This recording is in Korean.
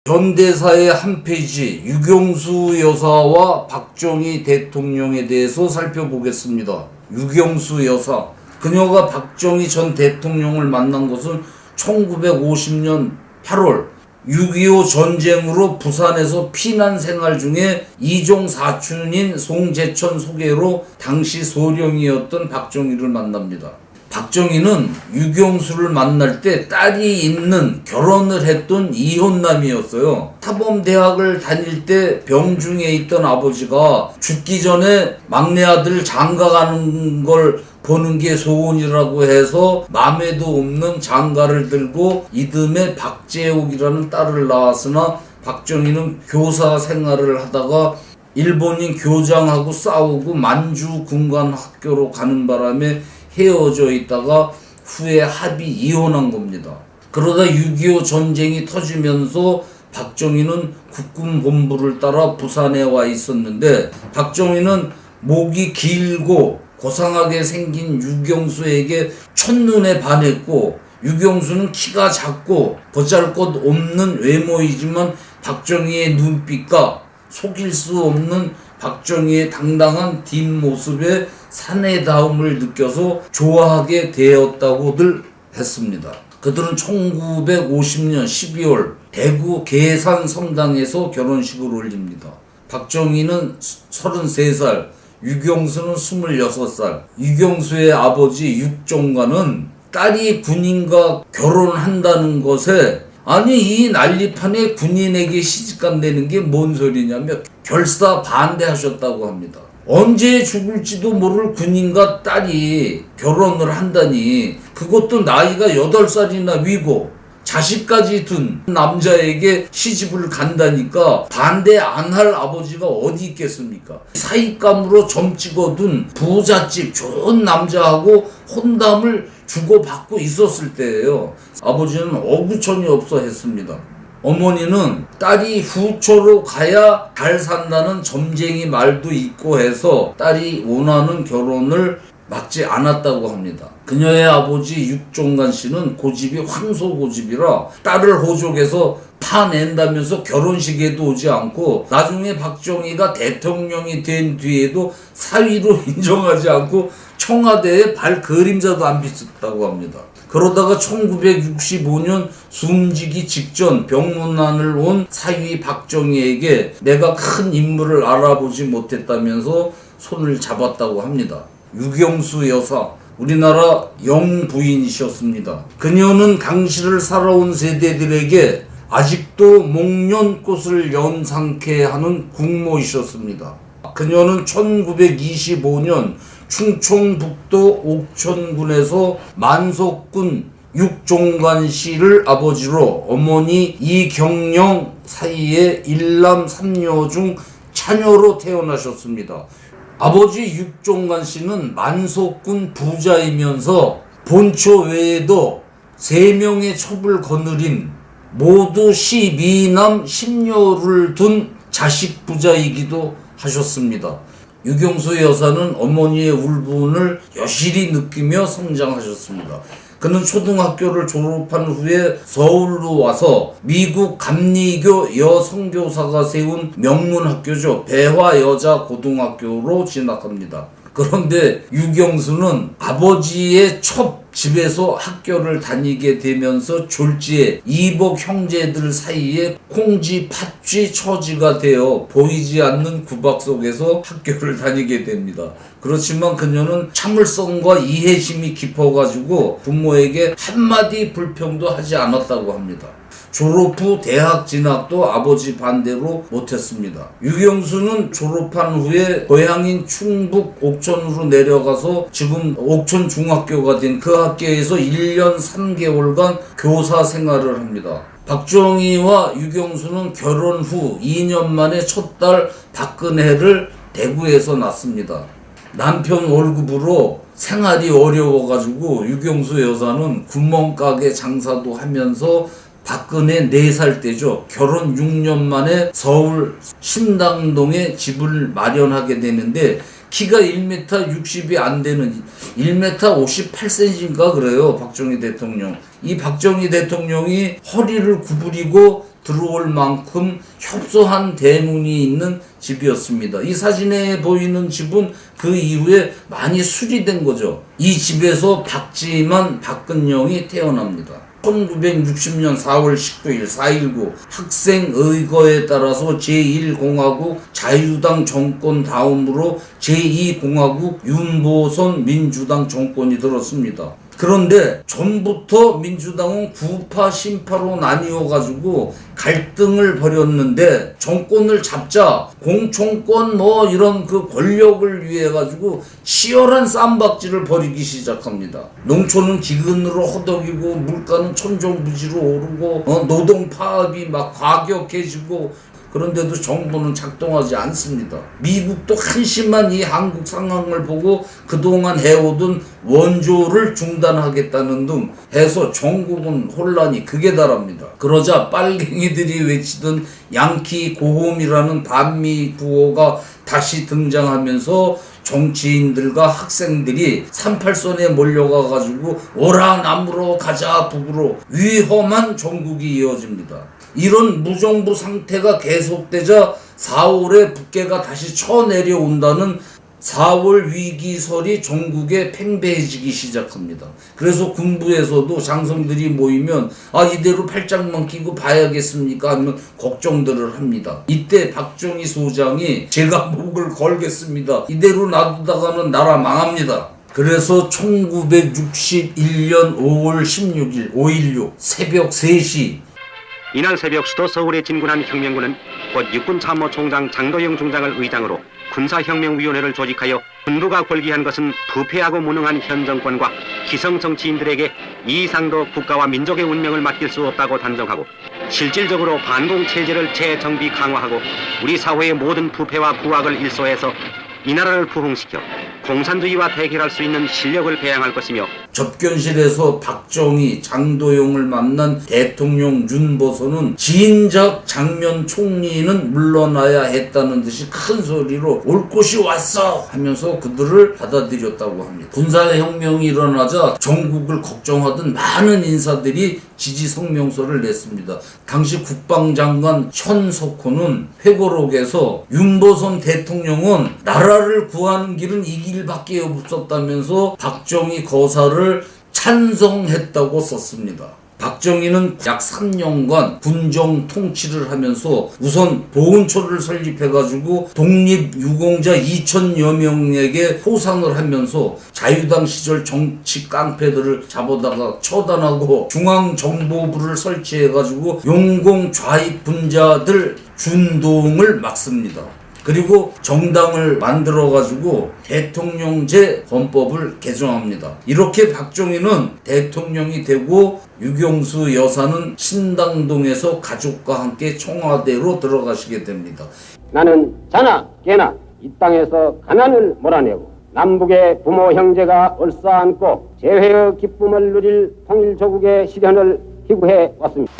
현대사의 한 페이지, 유경수 여사와 박정희 대통령에 대해서 살펴보겠습니다. 유경수 여사, 그녀가 박정희 전 대통령을 만난 것은 1950년 8월 6.25 전쟁으로 부산에서 피난 생활 중에 이종 사촌인 송재천 소개로 당시 소령이었던 박정희를 만납니다. 박정희는 유경수를 만날 때 딸이 있는 결혼을 했던 이혼남이었어요. 사범대학을 다닐 때 병중에 있던 아버지가 죽기 전에 막내 아들 장가가는 걸 보는 게 소원이라고 해서 맘에도 없는 장가를 들고 이듬해 박재옥이라는 딸을 낳았으나 박정희는 교사 생활을 하다가 일본인 교장하고 싸우고 만주 군관학교로 가는 바람에 헤어져 있다가 후에 합의 이혼한 겁니다. 그러다 6.25 전쟁이 터지면서 박정희는 국군 본부를 따라 부산에 와 있었는데 박정희는 목이 길고 고상하게 생긴 유경수에게 첫눈에 반했고 유경수는 키가 작고 보잘것없는 외모이지만 박정희의 눈빛과 속일 수 없는 박정희의 당당한 뒷모습에 사내다움을 느껴서 좋아하게 되었다고들 했습니다. 그들은 1950년 12월 대구 계산 성당에서 결혼식을 올립니다. 박정희는 33살, 유경수는 26살. 유경수의 아버지 육종관은 딸이 군인과 결혼한다는 것에 아니 이 난리판에 군인에게 시집간다는 게 뭔 소리냐며 결사 반대하셨다고 합니다. 언제 죽을지도 모를 군인과 딸이 결혼을 한다니 그것도 나이가 8살이나 위고 자식까지 둔 남자에게 시집을 간다니까 반대 안 할 아버지가 어디 있겠습니까? 사익감으로 점 찍어둔 부잣집 좋은 남자하고 혼담을 주고받고 있었을 때예요. 아버지는 어구천이 없어 했습니다. 어머니는 딸이 후초로 가야 잘 산다는 점쟁이 말도 있고 해서 딸이 원하는 결혼을 막지 않았다고 합니다. 그녀의 아버지 육종관 씨는 고집이 황소 고집이라 딸을 호족해서 파낸다면서 결혼식에도 오지 않고 나중에 박정희가 대통령이 된 뒤에도 사위로 인정하지 않고 청와대에 발 그림자도 안 비쳤다고 합니다. 그러다가 1965년 숨지기 직전 병문안을 온 사위 박정희에게 내가 큰 인물을 알아보지 못했다면서 손을 잡았다고 합니다. 유경수 여사, 우리나라 영부인이셨습니다. 그녀는 당시를 살아온 세대들에게 아직도 목련꽃을 연상케 하는 국모이셨습니다. 그녀는 1925년 충청북도 옥천군에서 만석군 육종관 씨를 아버지로 어머니 이경영 사이에 일남 삼녀 중 차녀로 태어나셨습니다. 아버지 육종관 씨는 만석군 부자이면서 본처 외에도 3명의 첩을 거느린 모두 12남 10녀를 둔 자식 부자이기도 하셨습니다. 유경수 여사는 어머니의 울분을 여실히 느끼며 성장하셨습니다. 그는 초등학교를 졸업한 후에 서울로 와서 미국 감리교 여성교사가 세운 명문학교죠. 배화여자고등학교로 진학합니다. 그런데 유경수는 아버지의 첩 집에서 학교를 다니게 되면서 졸지에 이복 형제들 사이에 콩쥐 팥쥐 처지가 되어 보이지 않는 구박 속에서 학교를 다니게 됩니다. 그렇지만 그녀는 참을성과 이해심이 깊어가지고 부모에게 한마디 불평도 하지 않았다고 합니다. 졸업 후 대학 진학도 아버지 반대로 못했습니다. 유경수는 졸업한 후에 고향인 충북 옥천으로 내려가서 지금 옥천중학교가 된 그 학교에서 1년 3개월간 교사 생활을 합니다. 박정희와 유경수는 결혼 후 2년 만에 첫 딸 박근혜를 대구에서 낳습니다. 남편 월급으로 생활이 어려워가지고 유경수 여사는 구멍가게 장사도 하면서 박근혜 4살 때죠. 결혼 6년 만에 서울 신당동에 집을 마련하게 되는데 키가 1m 60이 안 되는 1m 58cm인가 그래요. 박정희 대통령. 이 박정희 대통령이 허리를 구부리고 들어올 만큼 협소한 대문이 있는 집이었습니다. 이 사진에 보이는 집은 그 이후에 많이 수리된 거죠. 이 집에서 박지만, 박근영이 태어납니다. 1960년 4월 19일 4.19 학생의거에 따라서 제1공화국 자유당 정권 다음으로 제2공화국 윤보선 민주당 정권이 들었습니다. 그런데 전부터 민주당은 구파 신파로 나뉘어가지고 갈등을 벌였는데 정권을 잡자 공천권 이런 그 권력을 위해 가지고 치열한 쌈박질을 벌이기 시작합니다. 농촌은 기근으로 허덕이고 물가는 천정부지로 오르고 노동 파업이 막 과격해지고 그런데도 정부는 작동하지 않습니다. 미국도 한심한 이 한국 상황을 보고 그동안 해오던 원조를 중단하겠다는 등 해서 전국은 혼란이 극에 달합니다. 그러자 빨갱이들이 외치던 양키 고홈이라는 반미 구호가 다시 등장하면서 정치인들과 학생들이 38선에 몰려가 가지고 오라 남으로 가자 북으로 위험한 전국이 이어집니다. 이런 무정부 상태가 계속되자 4월에 북괴가 다시 쳐내려온다는 4월 위기설이 전국에 팽배해지기 시작합니다. 그래서 군부에서도 장성들이 모이면 이대로 팔짱만 끼고 봐야겠습니까? 하면 걱정들을 합니다. 이때 박정희 소장이 제가 목을 걸겠습니다. 이대로 놔두다가는 나라 망합니다. 그래서 1961년 5월 16일 5.16 새벽 3시 이날 새벽 수도 서울에 진군한 혁명군은 곧 육군참모총장 장도영 중장을 의장으로 군사혁명위원회를 조직하여 군부가 골기한 것은 부패하고 무능한 현 정권과 기성 정치인들에게 이 이상도 국가와 민족의 운명을 맡길 수 없다고 단정하고 실질적으로 반공체제를 재정비 강화하고 우리 사회의 모든 부패와 부악을 일소해서 이 나라를 부흥시켜 공산주의와 대결할 수 있는 실력을 배양할 것이며 접견실에서 박정희, 장도영을 만난 대통령 윤보선은 진작 장면 총리는 물러나야 했다는 듯이 큰 소리로 올 곳이 왔어 하면서 그들을 받아들였다고 합니다. 군사혁명이 일어나자 전국을 걱정하던 많은 인사들이 지지 성명서를 냈습니다. 당시 국방장관 현석호는 회고록에서 윤보선 대통령은 나라를 구하는 길은 이 길밖에 없었다면서 박정희 거사를 찬성했다고 썼습니다. 박정희는 약 3년간 군정 통치를 하면서 우선 보훈처를 설립해가지고 독립유공자 2,000여 명에게 포상을 하면서 자유당 시절 정치 깡패들을 잡아다가 처단하고 중앙정보부를 설치해가지고 용공 좌익 분자들 준동을 막습니다. 그리고 정당을 만들어가지고 대통령제 헌법을 개정합니다. 이렇게 박정희는 대통령이 되고 유경수 여사는 신당동에서 가족과 함께 청와대로 들어가시게 됩니다. 나는 자나 깨나 이 땅에서 가난을 몰아내고 남북의 부모 형제가 얼싸안고 재회의 기쁨을 누릴 통일조국의 실현을 기구해 왔습니다.